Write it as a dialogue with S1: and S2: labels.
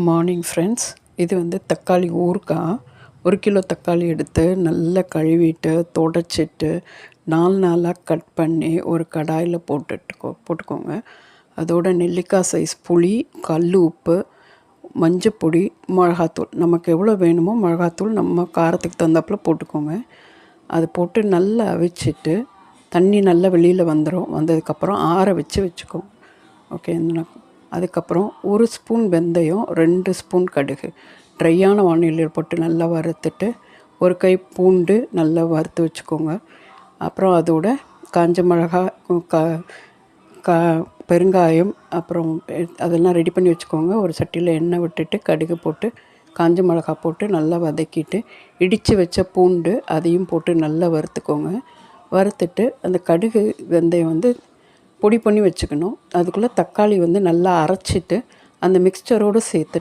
S1: Morning friends, இது வந்து தக்காளி ஊறுகாய். 1 கிலோ தக்காளி எடுத்து நல்லா கழுவிட்டு துடைச்சிட்டு 4 நாளாக கட் பண்ணி ஒரு கடாயில் போட்டுக்கோங்க. அதோட நெல்லிக்காய் சைஸ் புளி, கல் உப்பு, மஞ்சப்பொடி, மிளகாத்தூள், நமக்கு எவ்வளோ வேணுமோ மிளகாத்தூள் நம்ம காரத்துக்கு தகுந்தாப்பில் போட்டுக்கோங்க. அது போட்டு நல்லா அவிச்சிட்டு தண்ணி நல்லா வெளியில் வந்துடும். வந்ததுக்கப்புறம் ஆற வச்சுக்கோங்க. ஓகே. அதுக்கப்புறம் 1 ஸ்பூன் வெந்தயம், 2 ஸ்பூன் கடுகு ட்ரையான வானிலையில் போட்டு நல்லா வறுத்துட்டு, 1 கை பூண்டு நல்லா வறுத்து வச்சுக்கோங்க. அப்புறம் அதோட காஞ்ச மிளகாய், பெருங்காயம், அப்புறம் அதெல்லாம் ரெடி பண்ணி வச்சுக்கோங்க. ஒரு சட்டியில் எண்ணெய் விட்டுட்டு கடுகு போட்டு காஞ்ச மிளகாய் போட்டு நல்லா வதக்கிட்டு, இடித்து வச்ச பூண்டு அதையும் போட்டு நல்லா வறுத்துக்கோங்க. வறுத்துட்டு அந்த கடுகு வெந்தயம் வந்து பொடி பண்ணி வச்சுக்கணும். அதுக்குள்ளே தக்காளி வந்து நல்லா அரைச்சிட்டு அந்த மிக்ஸ்சரோடு சேர்த்துட்டு